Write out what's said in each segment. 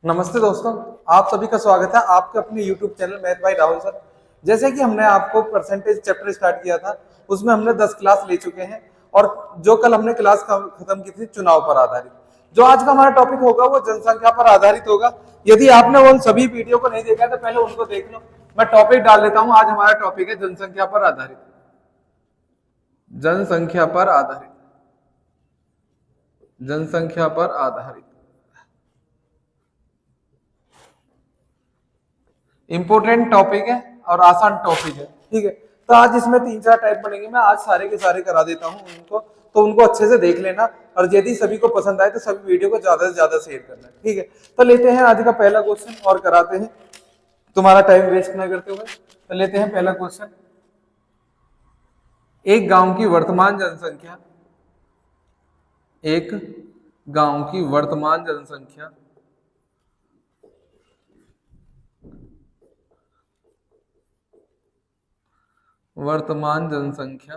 नमस्ते दोस्तों, आप सभी का स्वागत है आपके अपने YouTube channel math bye Rahul sir. जैसे कि हमने आपको परसेंटेज चैप्टर स्टार्ट किया था, उसमें हमने 10 क्लास ले चुके हैं और जो कल हमने क्लास खत्म की थी चुनाव पर आधारित, जो आज का हमारा टॉपिक होगा वो जनसंख्या पर आधारित होगा। यदि आपने वो सभी वीडियो को नहीं देखा तो पहले उनको देख लो। मैं टॉपिक डाल देता हूँ। आज हमारा टॉपिक है जनसंख्या पर आधारित। जनसंख्या पर आधारित, जनसंख्या पर आधारित इंपॉर्टेंट टॉपिक है और आसान टॉपिक है। ठीक है, तो आज इसमें 3-4 टाइप बनेंगे। मैं आज सारे के सारे करा देता हूँ उनको, तो उनको अच्छे से देख लेना और यदि सभी को पसंद आए तो सभी वीडियो को ज्यादा से ज्यादा शेयर करना। ठीक है, तो लेते हैं आज का पहला क्वेश्चन और कराते हैं, तुम्हारा टाइम वेस्ट न करते हुए। तो लेते हैं पहला क्वेश्चन। एक गांव की वर्तमान जनसंख्या, एक गांव की वर्तमान जनसंख्या वर्तमान जनसंख्या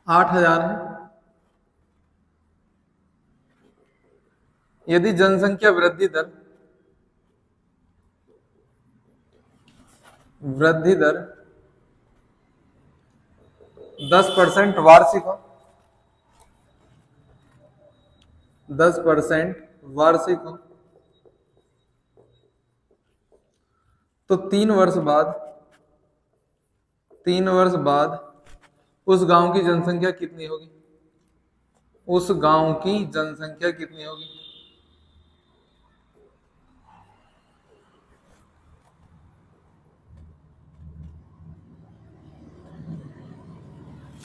8,000 है। यदि जनसंख्या वृद्धि दर 10% वार्षिक हो, 10% वार्षिक हो, तो 3 वर्ष बाद उस गांव की जनसंख्या कितनी होगी? उस गांव की जनसंख्या कितनी होगी?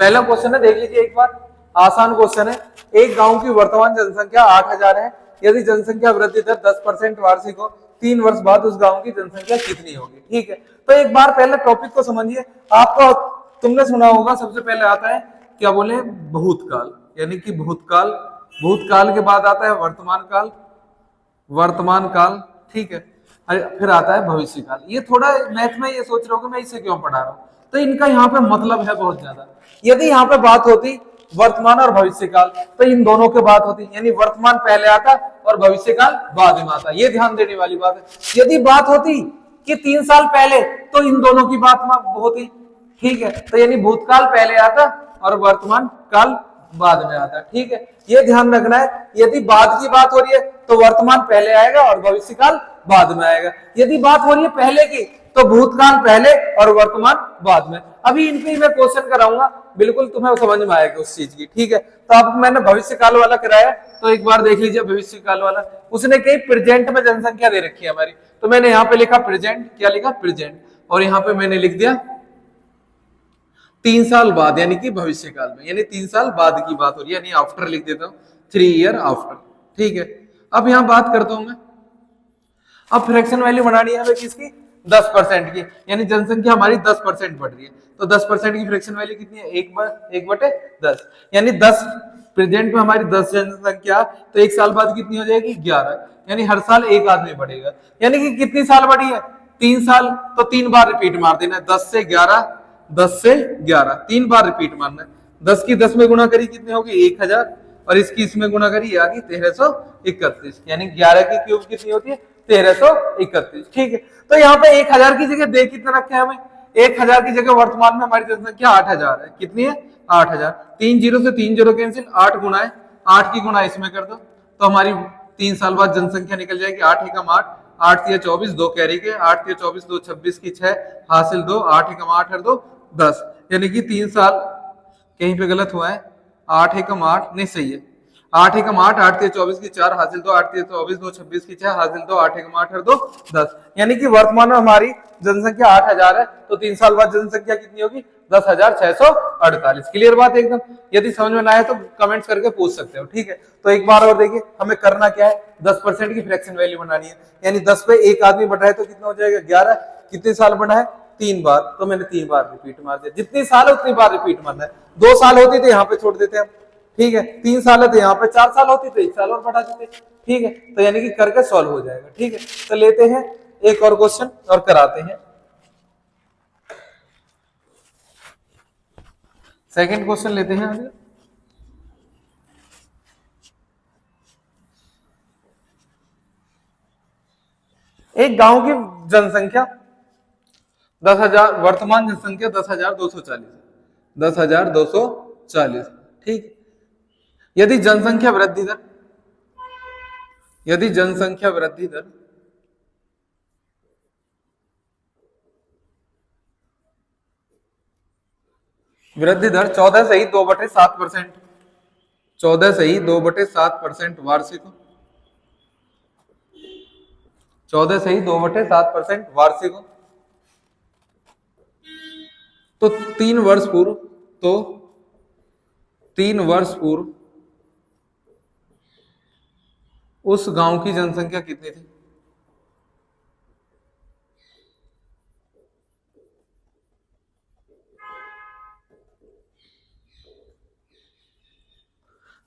पहला क्वेश्चन है, देख लीजिए एक बार, आसान क्वेश्चन है। एक गांव की वर्तमान जनसंख्या 8,000 है। यदि जनसंख्या वृद्धि दर 10% वार्षिक हो, 3 वर्ष बाद उस गांव की जनसंख्या कितनी होगी? ठीक है, तो एक बार पहले टॉपिक को समझिए। आपको तुमने सुना होगा सबसे पहले आता है क्या बोले, भूतकाल, यानी कि भूतकाल। भूतकाल के बाद आता है वर्तमान काल, वर्तमान काल। ठीक है, फिर आता है भविष्य काल। ये थोड़ा मैथ में ये सोच रहे हो कि मैं इसे क्यों पढ़ा रहा हूँ, तो इनका यहाँ पे मतलब है बहुत ज्यादा। यदि यहाँ पे बात होती वर्तमान और भविष्य काल, तो इन दोनों की बात होती, यानी वर्तमान पहले आता और भविष्य काल बाद में आता। ये ध्यान देने वाली बात है। यदि बात होती कि 3 साल पहले, तो इन दोनों की बात होती। ठीक है, तो यानी भूतकाल पहले आता और वर्तमान काल बाद में आता। ठीक है, ये ध्यान रखना है। यदि बाद की बात हो रही है तो वर्तमान पहले आएगा और भविष्य काल बाद में आएगा। यदि बात हो रही है पहले की, तो भूतकाल पहले और वर्तमान बाद में। अभी इन पे मैं क्वेश्चन कराऊंगा, बिल्कुल तुम्हें समझ में आएगा उस चीज की। ठीक है, तो अब मैंने भविष्य काल वाला कराया, तो एक बार देख लीजिए भविष्य काल वाला। उसने कही प्रेजेंट में जनसंख्या दे रखी है हमारी, तो मैंने यहाँ पे लिखा प्रेजेंट। क्या लिखा? प्रेजेंट। और यहाँ पे मैंने लिख दिया 3 साल बाद, यानी कि भविष्य काल में, यानी 3 साल बाद की बात हो रही है, यानी आफ्टर लिख देता हूं, 3 ईयर आफ्टर। ठीक है, अब यहां बात करता हूं मैं। अब फ्रैक्शन वैल्यू बनानी है हमें किसकी? 10% की, यानी जनसंख्या हमारी 10% बढ़ रही है, तो 10% की फ्रैक्शन वैल्यू कितनी है? 1/10, यानी 10 प्रेजेंट में हमारी 10 जनसंख्या, तो 1 साल बाद कितनी हो जाएगी? 11, यानी हर साल एक आदमी बढ़ेगा। यानी कि कितनी साल बढ़ी है? 3 साल, तो 3 बार रिपीट मार देना है, 10 से 11, 10 से 11, 3 बार रिपीट मारना है। 10 की 10 में गुणा करी कितनी होगी? 1,000, और इसकी इसमें गुणा करी आ गई 1331, यानी 11 की क्यूब कितनी होती है? 1331। ठीक है, तो यहाँ पे 1,000 की जगह दे कितना रखे हमें? 1,000 की जगह वर्तमान में हमारी जनसंख्या 8,000 है। कितनी है? 8,000। 3 जीरो से 3 जीरो कैंसिल, 8 गुना है, 8 की गुना इसमें कर दो, तो हमारी 3 साल बाद जनसंख्या निकल जाएगी 8 एकम 8, 8 तिया 24, 2 कैरी के, 8 तिया 24, 2 26 की 6 हासिल 2, 8 एकम 8 और 2 10, यानी कि 3 साल, कहीं पे गलत हुआ है, 8 एकम 8 नहीं सही है, 8 एकम 8, 8 तिया 24 की 4 हासिल 2, 8 तिया 24, 2 26 की 6 हासिल 2, 8 एकम 8 और 2 10, यानी कि वर्तमान में हमारी जनसंख्या 8,000 है, तो 3 साल बाद जनसंख्या कितनी होगी? 10,648। क्लियर बात एकदम? यदि समझ में ना आए तो कमेंट्स करके पूछ सकते हो। ठीक है, तो एक बार और देखिए, हमें करना क्या है? 10% की फ्रैक्शन वैल्यू बनानी है, यानी 10 पे एक आदमी बढ़ा है तो कितना हो जाएगा? 11। कितने साल बढ़ा है? 3 बार, तो मैंने 3 बार रिपीट मार दिया। जितनी साल है उतनी बार रिपीट मारना है। 2 साल होती तो यहाँ पे छोड़ देते हम। ठीक है, 3 साल है तो यहाँ पे 4 साल होती तो 1 साल और बढ़ा देते। ठीक है, तो यानी कि करके सॉल्व हो जाएगा। ठीक है, तो लेते हैं एक और क्वेश्चन और कराते हैं। सेकंड क्वेश्चन लेते हैं आगे। एक गांव की जनसंख्या 10,000, वर्तमान जनसंख्या 10,240, 10,240, ठीक। यदि जनसंख्या वृद्धि दर, यदि जनसंख्या वृद्धि दर वृद्धि दर 14 से ही 2/7%, 14 से ही 2/7% वार्षिक, 14 से ही 2/7% वार्षिक हो, तो 3 वर्ष पूर्व, तो 3 वर्ष पूर्व उस गांव की जनसंख्या कितनी थी?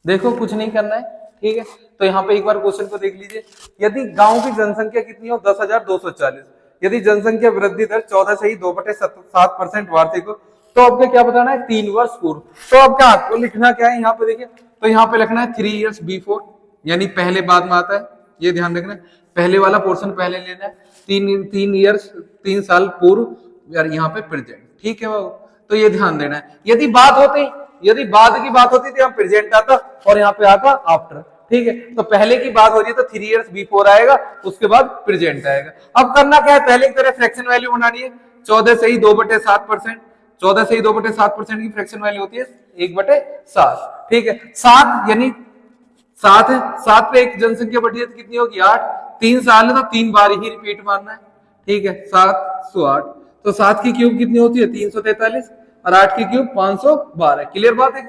देखो कुछ नहीं करना है, ठीक है। तो यहाँ पे एक बार क्वेश्चन को देख लीजिए। यदि गांव की जनसंख्या कितनी हो? 10,240। यदि जनसंख्या वृद्धि दर 14 से ही 2/7% वार्षिक हो, तो आपको क्या बताना है? 3 वर्ष पूर्व। तो अब क्या आपको लिखना क्या है यहाँ पे? देखिए, तो यहाँ पे लिखना है 3 years बिफोर, यानी पहले बाद में आता है, ये ध्यान रखना है। पहले वाला पोर्शन पहले लेना है। 3 साल पूर्व, यार यहाँ पे प्रेजेंट, ठीक है बाबू। तो ये ध्यान देना है। यदि बाद की बात होती तो यहाँ प्रेजेंट आता और यहाँ पे आता आफ्टर, ठीक है। तो पहले की बात हो रही है तो 3 years बिफोर आएगा, उसके बाद प्रेजेंट आएगा। अब करना क्या है? पहले की तरह फ्रैक्शन वैल्यू बनानी है। 14 से ही 2/7%, 14 से ही 2/7% की फ्रैक्शन वैल्यू होती है 1/7, ठीक है। 7 यानी 7 है, 7 पे एक जनसंख्या बढ़ी है तो कितनी होगी? 8। 3 साल है तो 3 बार ही रिपीट मारना है, ठीक है। 708, तो 7 की क्यूब कितनी होती है? 343, और 8 की क्यूब 512। क्लियर बात है?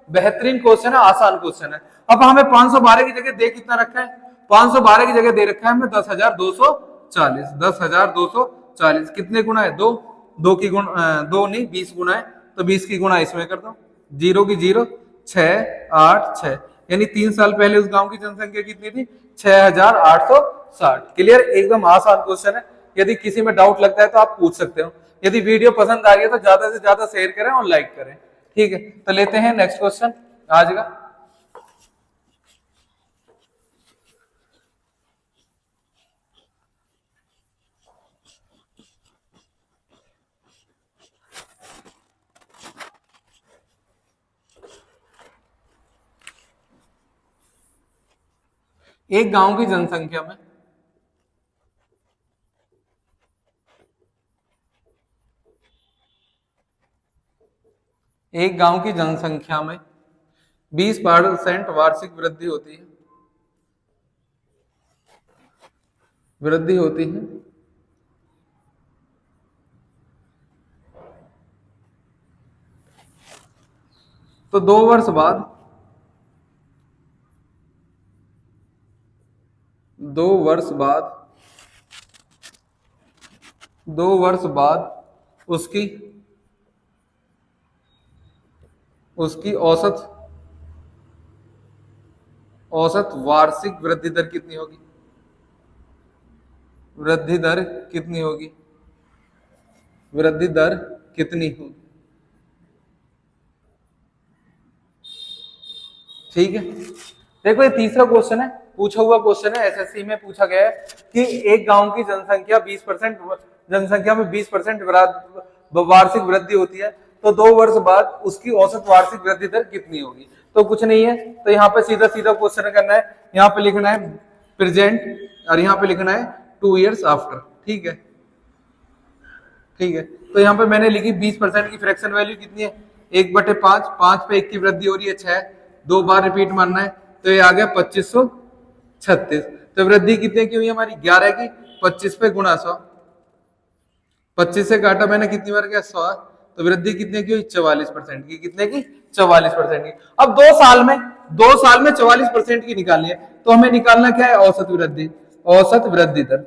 बेहतरीन क्वेश्चन है, आसान क्वेश्चन है। अब हमें 512 की जगह दे कितना रखा है? 512 की जगह दे रखा है हमें 10,240। 10,240 कितने गुना है? 2। 2 की गुण 2 नहीं 20 गुना है, तो 20 की गुना इसमें कर दो। 0 की 0, 6, 8, 6, यानी 3 साल पहले उस गांव की जनसंख्या कितनी थी? 6,860। क्लियर? एकदम आसान क्वेश्चन है। यदि किसी में डाउट लगता है तो आप पूछ सकते हो। यदि वीडियो पसंद आ रही है तो ज्यादा से ज्यादा शेयर करें और लाइक करें, ठीक है। तो लेते हैं नेक्स्ट क्वेश्चन आज का। एक गांव की जनसंख्या में एक गांव की जनसंख्या में 20% वार्षिक वृद्धि होती है, वृद्धि होती है, तो 2 वर्ष बाद, 2 वर्ष बाद, 2 वर्ष बाद उसकी औसत वार्षिक वृद्धि दर कितनी होगी? वृद्धि दर कितनी होगी? वृद्धि दर कितनी होगी? ठीक है। देखो ये तीसरा क्वेश्चन है, पूछा हुआ क्वेश्चन है, एसएससी में पूछा गया है कि एक गांव की जनसंख्या 20% जनसंख्या में 20% वार्षिक वृद्धि होती है, तो 2 वर्ष बाद उसकी औसत वार्षिक वृद्धि दर कितनी होगी? तो कुछ नहीं है, तो यहाँ पे सीधा सीधा क्वेश्चन करना है। यहाँ पे लिखना है प्रेजेंट और यहाँ पे लिखना है 2 years आफ्टर, ठीक है, ठीक है। तो यहाँ पे मैंने लिखी 20% की फ्रैक्शन वैल्यू कितनी है? 1/5, 5 पे 1 की वृद्धि हो रही है 6, 2 बार रिपीट मारना है, तो ये आ गया 2536। तो वृद्धि कितने की हुई हमारी? 11 की। 25 पे गुणा 100, 25 से काटा मैंने कितनी बार गया? 100। तो वृद्धि कितने की हुई? 44% की। कितने की? 44% की। अब 2 साल में 44% की निकालनी है, तो हमें निकालना क्या है? औसत वृद्धि, औसत वृद्धि दर।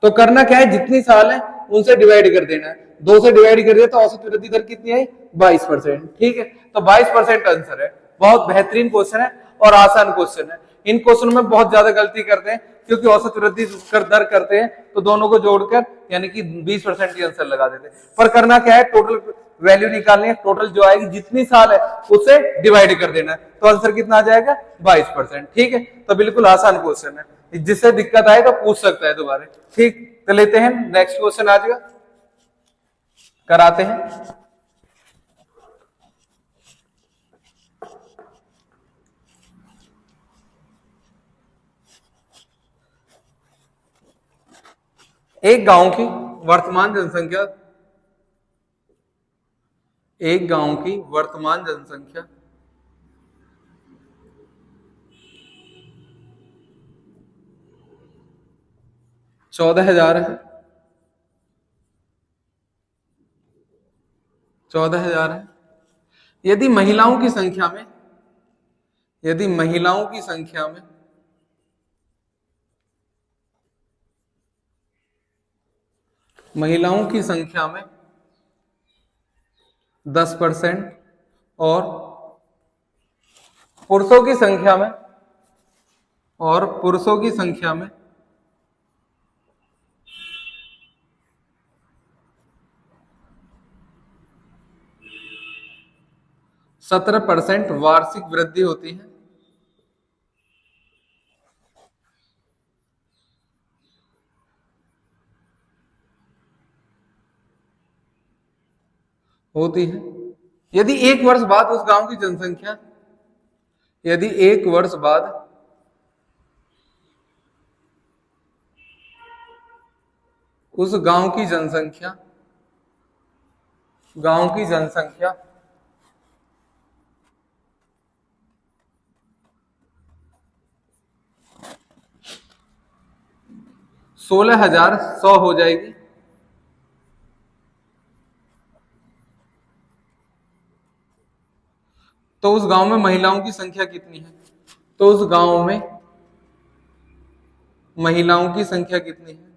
तो करना क्या है? जितनी साल है उनसे डिवाइड कर देना है। 2 से डिवाइड कर दिया तो औसत वृद्धि दर कितनी है? 22%, ठीक है। तो 22% आंसर है। बहुत बेहतरीन क्वेश्चन है और आसान क्वेश्चन है। इन क्वेश्चन में बहुत ज्यादा गलती करते हैं, क्योंकि औसत वृद्धि दर करते हैं तो दोनों को जोड़कर यानी कि 20% की आंसर लगा देते हैं। पर करना क्या है? टोटल वैल्यू निकालनी है, टोटल जो आएगी जितनी साल है उससे डिवाइड कर देना है, तो आंसर कितना आ जाएगा? 22%, ठीक है। तो बिल्कुल आसान क्वेश्चन है। जिससे दिक्कत आए तो पूछ सकता है दोबारा। ठीक, तो लेते हैं नेक्स्ट क्वेश्चन आज का, कराते हैं। एक गांव की वर्तमान जनसंख्या, एक गांव की वर्तमान जनसंख्या 14,000 है, 14,000 है। यदि महिलाओं की संख्या में, यदि महिलाओं की संख्या में महिलाओं की संख्या में 10% और पुरुषों की संख्या में, और पुरुषों की संख्या में 17% वार्षिक वृद्धि होती है, होती है। यदि एक वर्ष बाद उस गांव की जनसंख्या, यदि एक वर्ष बाद उस गांव की जनसंख्या, गांव की जनसंख्या 16,100 हो जाएगी, तो उस गांव में महिलाओं की संख्या कितनी है? तो उस गांव में महिलाओं की संख्या कितनी है?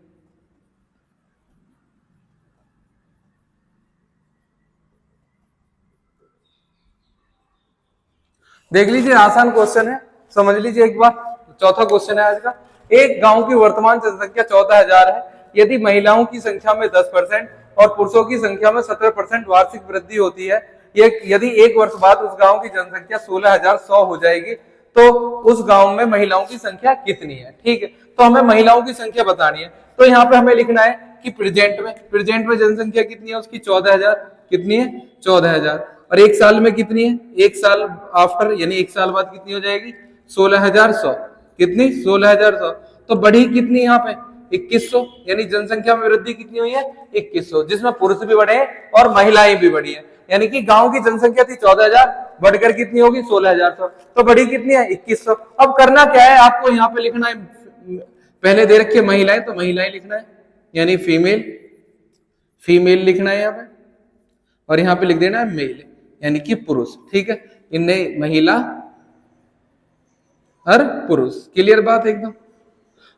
देख लीजिए, आसान क्वेश्चन है, समझ लीजिए एक बार। चौथा क्वेश्चन है आज का। एक गांव की वर्तमान जनसंख्या 14,000 है। यदि महिलाओं की संख्या में 10% और पुरुषों की संख्या में 17% वार्षिक वृद्धि होती है, यदि एक वर्ष बाद उस गांव की जनसंख्या 16,100 हो जाएगी, तो उस गांव में महिलाओं की संख्या कितनी है? ठीक है, तो हमें महिलाओं की संख्या बतानी है। तो यहाँ पे हमें लिखना है कि प्रेजेंट में जनसंख्या कितनी है उसकी? 14,000। कितनी है? 14,000। और एक साल में कितनी है? एक साल आफ्टर, यानी एक साल बाद कितनी हो जाएगी? 16,100। कितनी? 16,100। तो बढ़ी कितनी यहाँ पे? 2,100। यानी जनसंख्या में वृद्धि कितनी हुई है? 2,100, जिसमें पुरुष भी बढ़े और महिलाएं भी बढ़ी है। यानी कि गांव की जनसंख्या थी 14,000, बढ़कर कितनी होगी? 16,100। तो बढ़ी कितनी है? 2,100। अब करना क्या है आपको? यहाँ पे लिखना है, पहले दे रखी है महिलाएं, तो महिलाएं लिखना है, यानी फीमेल, फीमेल लिखना है यहाँ पे, और यहाँ पे लिख देना है मेल, यानी कि पुरुष। ठीक है, इनने महिला और पुरुष। क्लियर बात एकदम।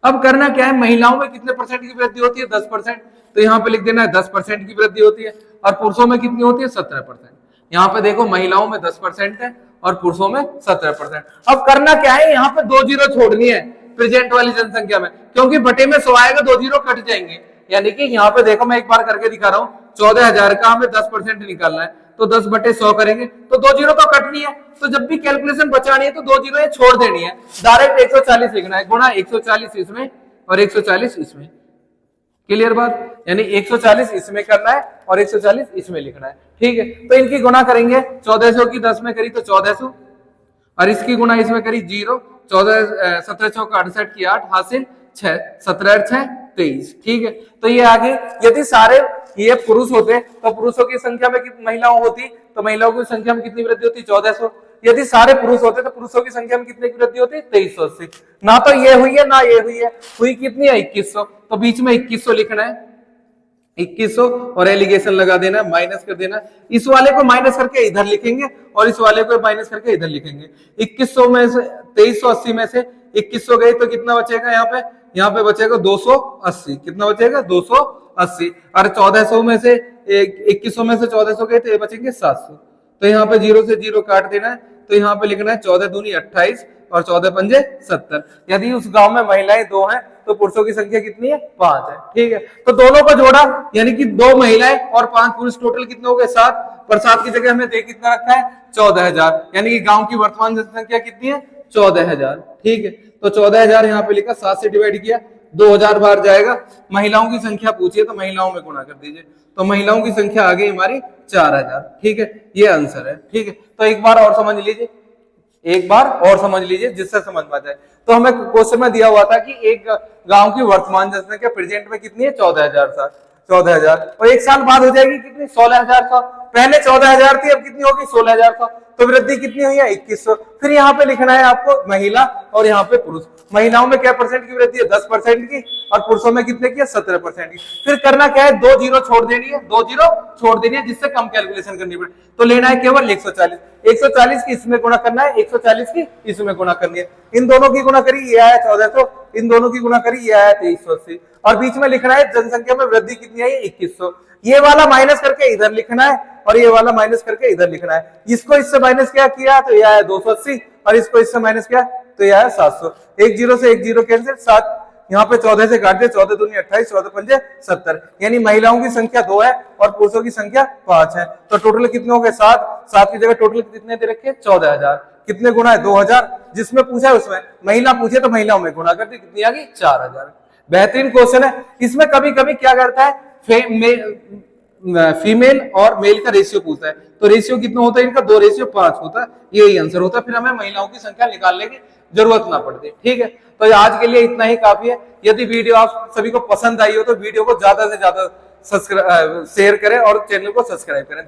अब करना क्या है? महिलाओं में कितने परसेंट की वृद्धि होती है? 10%। तो यहाँ पे लिख देना है 10% की वृद्धि होती है। और पुरुषों में कितनी होती है? 17%। यहाँ पे देखो, महिलाओं में 10% है और पुरुषों में 17%। अब करना क्या है? यहाँ पे 2 जीरो छोड़नी है प्रेजेंट वाली जनसंख्या में, क्योंकि बटे में 100 आएगा, 2 जीरो कट जाएंगे। यानी कि यहाँ पे देखो, मैं एक बार करके दिखा रहा हूँ। 14,000 का हमें 10% निकालना है, तो 10/100 करेंगे तो 2 जीरो तो कटनी है। तो जब भी कैलकुलेशन बचानी है तो 2 जीरो छोड़ देनी है, डायरेक्ट 140 लिखना है, गुणा 140 इसमें और 140 इसमें। क्लियर बात? यानी 140 इसमें करना है और 140 इसमें लिखना है। ठीक है, तो इनकी गुणा करेंगे। 1400 की 10 में करी तो 1400, और इसकी गुणा इसमें करी 0। 17 चौका 68 की 8 हासिल 6, 17 6 23। ठीक है, तो ये आगे, यदि सारे ये पुरुष होते तो पुरुषों की संख्या में कितनी महिलाओं होती? तो महिलाओं की संख्या में कितनी वृद्धि होती? 1400। यदि सारे पुरुष होते तो पुरुषों की संख्या में कितने की वृद्धि होती? 2380। ना तो ये हुई है ना ये हुई है, हुई कितनी है? 2100। तो बीच में 2100 लिखना है, 2100, और एलिगेशन लगा देना, माइनस कर देना। इस वाले को माइनस करके इधर लिखेंगे और इस वाले को माइनस करके इधर लिखेंगे। 2100 में से 2380 में से 2100 गए तो कितना बचेगा? यहाँ पे बचेगा 280। कितना बचेगा? 280। और 1400 में से 2100 में से 1400 गए तो ये बचेंगे 700। तो यहाँ पे 0 से 0 काट देना है। तो यहाँ पे लिखना है 14 दूनी 28 और 14 पंजे 70। यदि उस गांव में महिलाएं 2 हैं तो पुरुषों की संख्या कितनी है? 5 है। ठीक है, तो दोनों को जोड़ा, यानी कि 2 महिलाएं और 5 पुरुष, टोटल कितने हो गए? 7। पर 7 की जगह हमने दे कितना रखा है? 14,000। यानी कि गांव की वर्तमान जनसंख्या कितनी है? 14,000। ठीक है, तो 14,000 यहाँ पे लिखा, 7 से डिवाइड किया, 2,000 बाहर जाएगा। महिलाओं की संख्या पूछिए तो महिलाओं में गुणा कर दीजिए, तो महिलाओं की संख्या आ गई हमारी 4,000। ठीक है, ये आंसर है। ठीक है, तो एक बार और समझ लीजिए, एक बार और समझ लीजिए जिससे समझ में आ जाए। तो हमें क्वेश्चन में दिया हुआ था कि एक गांव की वर्तमान जनसंख्या प्रेजेंट में कितनी है, 14,000। 14,000 और एक साल बाद हो जाएगी कितनी, 16,000। पहले 14,000 थी, अब कितनी होगी, 16,000। तो वृद्धि कितनी हुई है, 2100। फिर यहाँ पे लिखना है आपको महिला और यहाँ पे पुरुष। महिलाओं में क्या परसेंट की वृद्धि है, 10% की, और पुरुषों में कितने की है, 17% की। फिर करना क्या है, 2 जीरो छोड़ देनी है, 2 जीरो छोड़ देनी है, जिससे कम कैलकुलेशन करनी पड़े। तो लेना है केवल 140। 140 की इसमें गुणा करना है, 140 की इसमें गुणा करनी है। इन दोनों की गुणा करी, ये आया 1400, इन दोनों की गुणा करी, ये आया 2380। और बीच में लिखना है जनसंख्या में वृद्धि कितनी आई, 2100। ये वाला माइनस करके इधर लिखना है और ये वाला माइनस करके इधर लिखना है। इसको इससे माइनस क्या किया तो यह आया 280, और इसको इससे माइनस किया तो यह आया 700। एक जीरो से एक जीरो कैंसिल, 7 यहाँ पे 14 से काट दे, 14 दूनी 28, 14 पंजे 70। यानी महिलाओं की संख्या 2 है और पुरुषों की संख्या 5 है। तो टोटल कितने हो गए, 7। 7 की जगह टोटल कितने दे रखे, 14,000। कितने गुना है, 2,000। जिसमें पूछा है उसमें महिला पूछे तो महिलाओं में गुणा करती, कितनी आ गई, 4,000। बेहतरीन क्वेश्चन है। इसमें कभी कभी क्या करता है, फीमेल और मेल का रेशियो पूछता है, तो रेशियो कितना होता है इनका, 2:5 होता है। यही आंसर होता है, फिर हमें महिलाओं की संख्या निकालने की जरूरत ना पड़ती। ठीक है, तो आज के लिए इतना ही काफी है। यदि वीडियो आप सभी को पसंद आई हो तो वीडियो को ज्यादा से ज्यादा शेयर करें और चैनल को सब्सक्राइब करें।